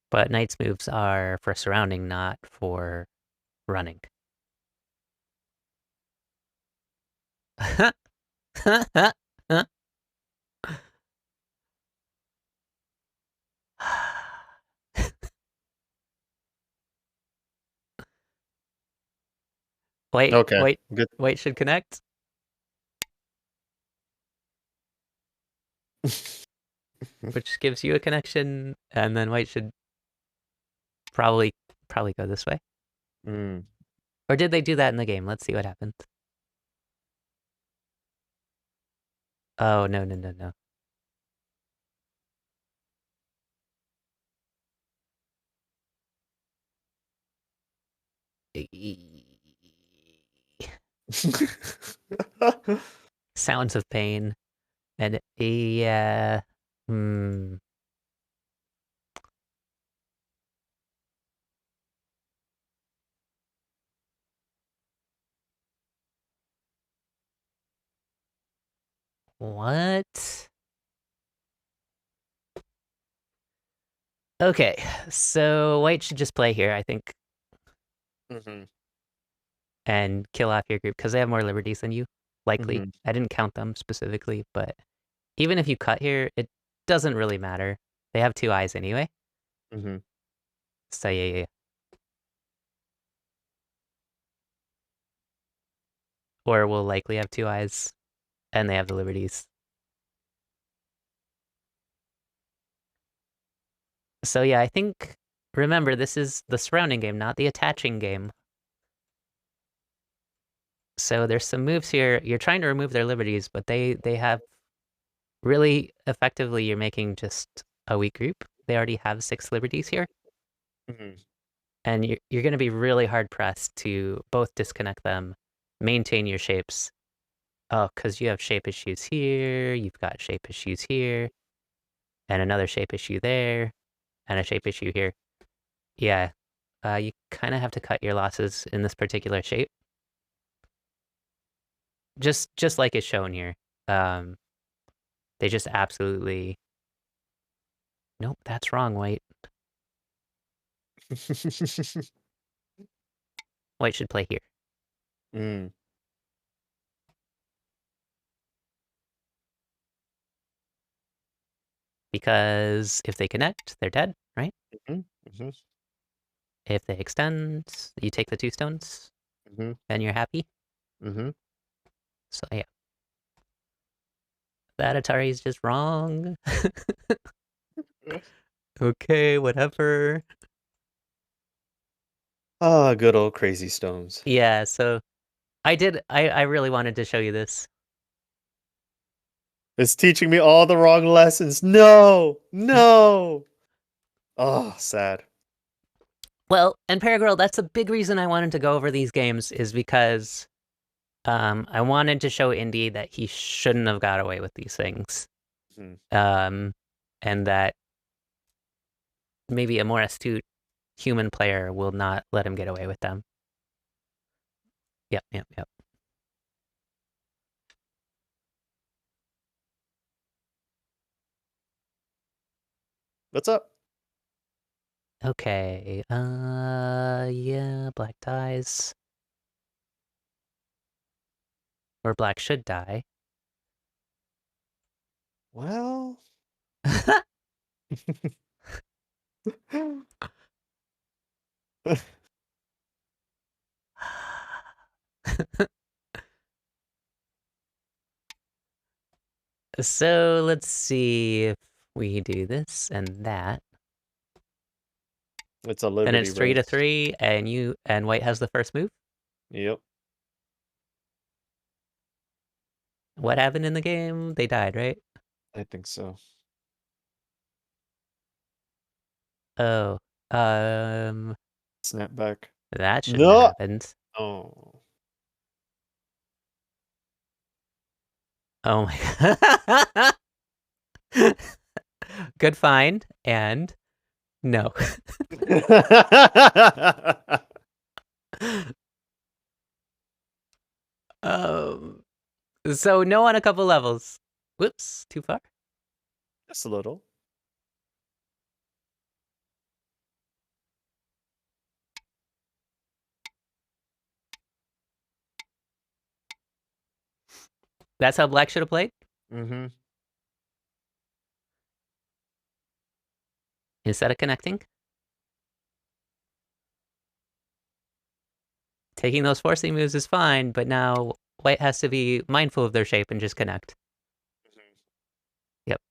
But knight's moves are for surrounding, not for running. Wait, Okay. wait, Good. wait, should connect. Which gives you a connection, and then white should probably go this way. Mm. Or did they do that in the game? Let's see what happens. Oh, no, no, no, no. Sounds of pain. And yeah. Hmm. What? Okay, so white should just play here, I think, Mm-hmm. and kill off your group because they have more liberties than you, likely. Mm-hmm. I didn't count them specifically, but even if you cut here, it doesn't really matter. They have two eyes anyway. Mm-hmm. So yeah. Or will likely have two eyes, and they have the liberties. So yeah, I think, remember, this is the surrounding game, not the attaching game. So there's some moves here. You're trying to remove their liberties, but they have really effectively, you're making just a weak group. They already have 6 liberties here, Mm-hmm. and you're going to be really hard pressed to both disconnect them, maintain your shapes. Oh, because you have shape issues here, you've got shape issues here, and another shape issue there, and a shape issue here. Yeah, you kind of have to cut your losses in this particular shape, just like it's shown here. Um, they just absolutely. Nope, that's wrong. White. White should play here Mm. because if they connect, they're dead, right? Mm-hmm. Mm-hmm. If they extend, you take the 2 stones, Mm-hmm. then you're happy. Mm-hmm. So yeah, that Atari is just wrong. Okay, whatever. Ah, good old crazy stones. Yeah, so I really wanted to show you this. It's teaching me all the wrong lessons. No, no. Oh, sad. Well, and Paragirl, that's a big reason I wanted to go over these games is because I wanted to show Indy that he shouldn't have got away with these things. Mm-hmm. Um, and that maybe a more astute human player will not let him get away with them. Yep. What's up? Okay. Yeah, black dies. Or black should die. Well. So let's see if we do this and that. It's a Then liberty it's 3 to race. 3, and white has the first move. Yep, What happened in the game? They died, right? I think so. Oh, um, Snap back. that shouldn't have No. happened. Oh. Oh my god. Good find, and no. Um, so no on a couple levels. Whoops, too far. Just a little. That's how black should have played. Mm-hmm. Instead of connecting. Taking those forcing moves is fine, but now white has to be mindful of their shape and just connect. Yep.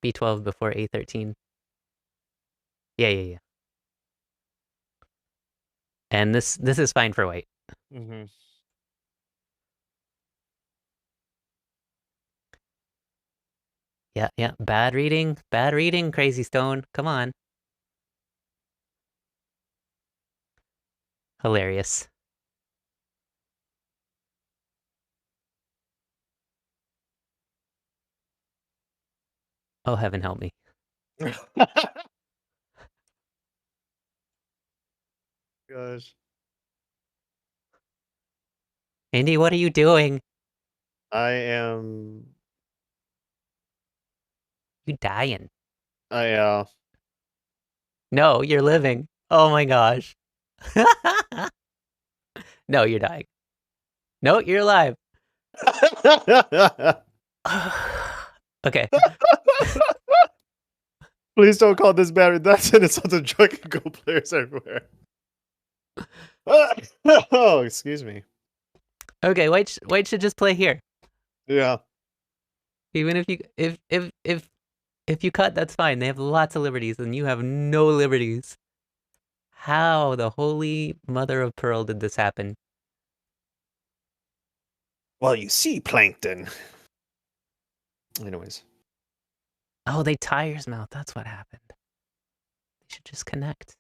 B12 before A13. Yeah. And this is fine for white. Mm-hmm. Yeah. Bad reading. Bad reading, Crazy Stone. Come on. Hilarious. Oh, heaven help me. Gosh. Indy, what are you doing? I am. You dying? I No, you're living. Oh my gosh. No, you're dying. No, you're alive. Okay. Please don't call this bad. That's an insult to drug and go players everywhere. Oh, excuse me. Okay, White should just play here. Yeah. Even if you if you cut, that's fine. They have lots of liberties, and you have no liberties. How the holy mother of pearl did this happen? Well, you see, Plankton. Anyways. Oh, they Tiger's Mouth. That's what happened. They should just connect.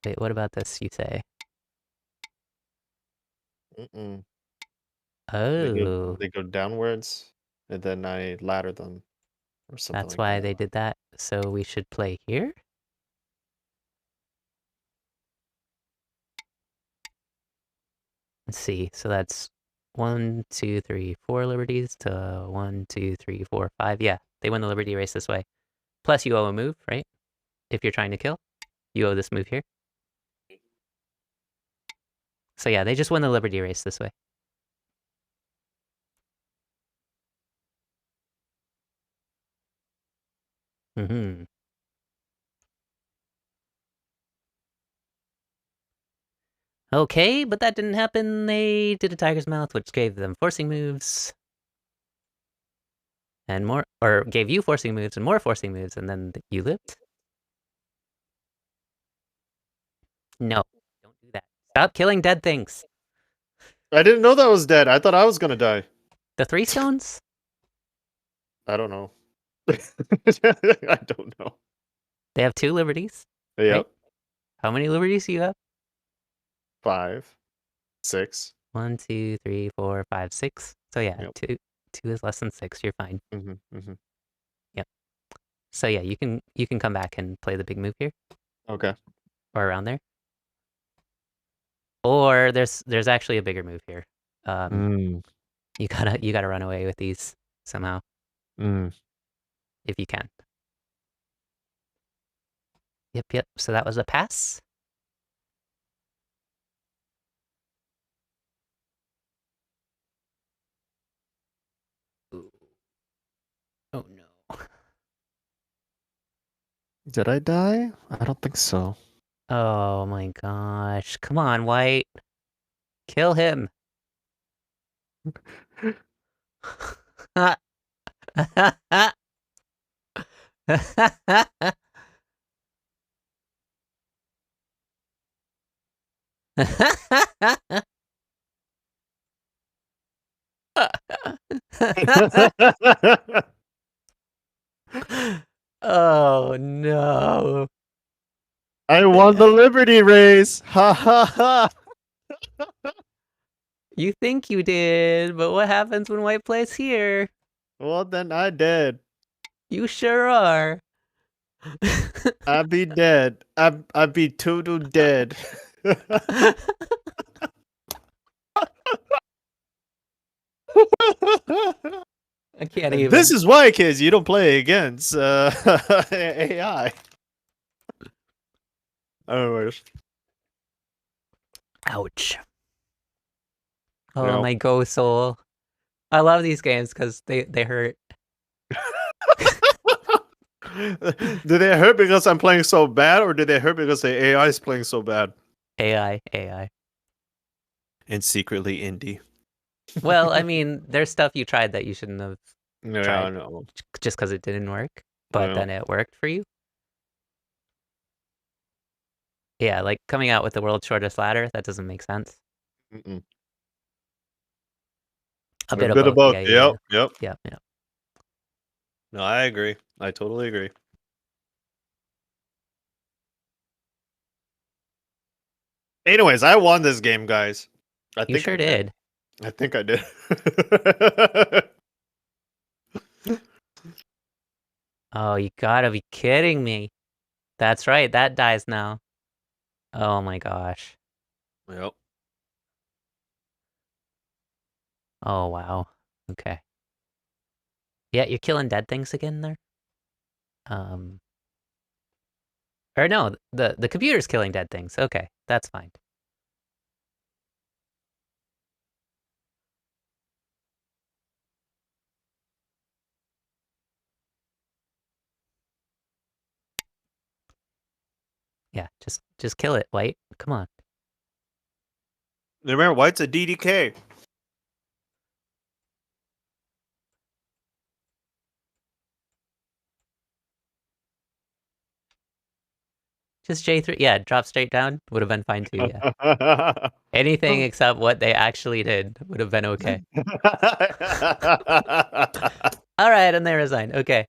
Wait, what about this, you say? Mm-mm. Oh, They go downwards, and then I ladder them, or something that's like why that. they did that. So we should play here? Let's see. So that's 1, 2, 3, 4 liberties to 1, 2, 3, 4, 5. Yeah, they win the liberty race this way. Plus you owe a move, right? If you're trying to kill, you owe this move here. So yeah, they just win the liberty race this way. Mm-hmm. Okay, but that didn't happen. They did a Tiger's Mouth, which gave them forcing moves. And more, or gave you forcing moves and more forcing moves, and then you lived? No, don't do that. Stop killing dead things. I didn't know that was dead. I thought I was gonna die. The 3 stones? I don't know. I don't know. They have 2 liberties, right? Yep. How many liberties do you have? 5, 6. 1, 2, 3, 4, 5, 6. So yeah, Yep. 2 is less than 6. You're fine. Mm-hmm, mm-hmm. Yep. So yeah, you can come back and play the big move here Okay. or around there. Or there's actually a bigger move here. Mm, You gotta run away with these somehow mm. if you can. Yep. So that was a pass. Ooh. Oh no. Did I die? I don't think so. Oh my gosh. Come on, White. Kill him. Oh no. I won the Liberty race. Ha ha ha. You think you did, but what happens when White plays here? Well, then I did. You sure are. I be dead. I be total dead. I can't And even. this is why, kids, you don't play against AI. Anyways. Ouch. Oh, No. my Go Soul. I love these games because they hurt. Do they hurt because I'm playing so bad, or do they hurt because the AI is playing so bad? AI. And secretly indie. Well, I mean, there's stuff you tried that you shouldn't have Yeah, I tried know. just because it didn't work, but Yeah. then it worked for you. Yeah, like coming out with the world's shortest ladder, that doesn't make sense. Mm-mm. A bit Bit of of both. both. Yeah. Yep. Yeah. No, I agree. I totally agree. Anyways, I won this game, guys. I You think sure I did. did. I think I did. Oh, you gotta be kidding me. That's right, that dies now. Oh my gosh. Yep. Oh, wow. Okay. Yeah, you're killing dead things again there? Um, or no, the computer's killing dead things. Okay, that's fine. Yeah, just kill it, White. Come on. Remember, White's a DDK. Just J3. Yeah, drop straight down would have been fine too, yeah. Anything except what they actually did would have been okay. All right, and they resign. Okay.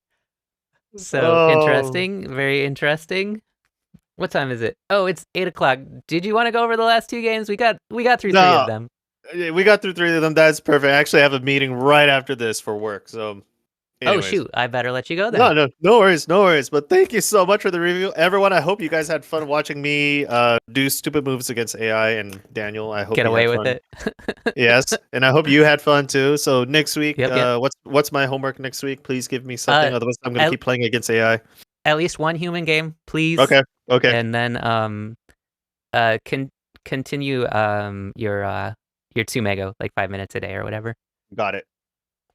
So Oh. interesting, very interesting. What time is it? Oh, it's 8 o'clock. Did you want to go over the last two games? We got through three of No, them. we got through 3 of them. That's perfect. I actually have a meeting right after this for work. So, Oh anyways. shoot, I better let you go then. No worries, no worries. But thank you so much for the review, everyone. I hope you guys had fun watching me do stupid moves against AI and Daniel. I hope Get you away had with fun. it. Yes, and I hope you had fun too. So next week, Yep. what's my homework next week? Please give me something. Otherwise, I'm gonna At, keep playing against AI. at least one human game, please. Okay, okay, And then continue your 2 mego, like 5 minutes a day or whatever. got it.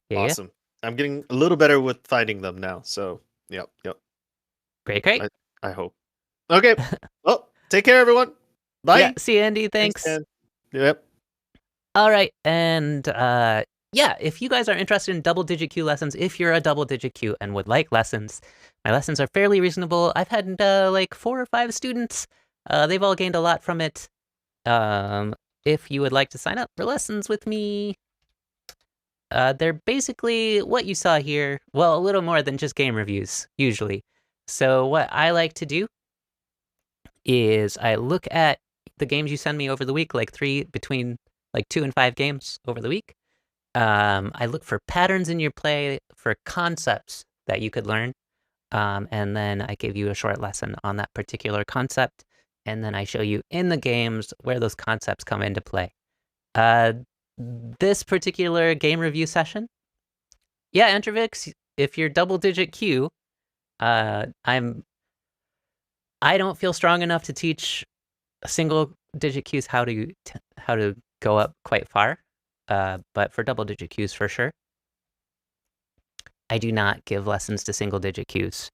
Yeah. Awesome. I'm getting a little better with finding them now. So, yep. Great. I hope. Okay. Well, take care, everyone. Bye. Yeah, see you, Andy. Thanks, Thanks. Dan. Yep. All right, and yeah, if you guys are interested in double-digit Q lessons, if you're a double-digit Q and would like lessons, my lessons are fairly reasonable. I've had like 4 or 5 students. They've all gained a lot from it. If you would like to sign up for lessons with me, they're basically what you saw here. Well, a little more than just game reviews, usually. So what I like to do is I look at the games you send me over the week, like between 2 and 5 games over the week. I look for patterns in your play, for concepts that you could learn, and then I give you a short lesson on that particular concept, and then I show you in the games where those concepts come into play. This particular game review session, yeah, Entrovix, if you're double-digit Q, I don't feel strong enough to teach single-digit Qs how to go up quite far, but for double-digit Qs for sure. I do not give lessons to single-digit Qs.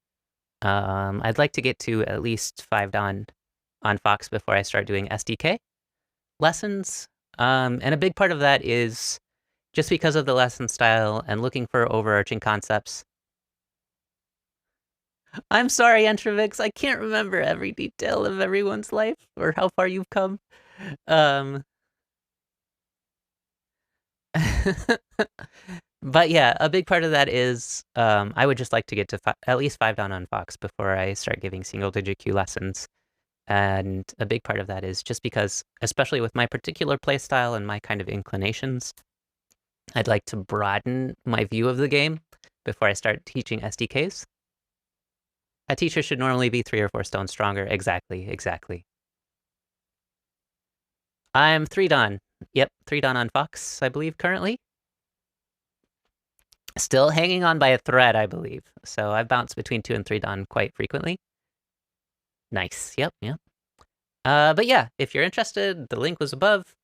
I'd like to get to at least 5 on Fox before I start doing SDK lessons. And a big part of that is just because of the lesson style and looking for overarching concepts. I'm sorry, Entrovix, I can't remember every detail of everyone's life or how far you've come. But yeah, a big part of that is I would just like to get to at least 5 down on Fox before I start giving single-digit Q lessons. And a big part of that is just because, especially with my particular playstyle and my kind of inclinations, I'd like to broaden my view of the game before I start teaching SDKs. A teacher should normally be 3 or 4 stones stronger. Exactly. I'm 3 Don. Yep, 3 Don on Fox, I believe, currently. Still hanging on by a thread, I believe. So I bounce between 2 and 3 Don quite frequently. Nice. Yep. But yeah, if you're interested, the link was above.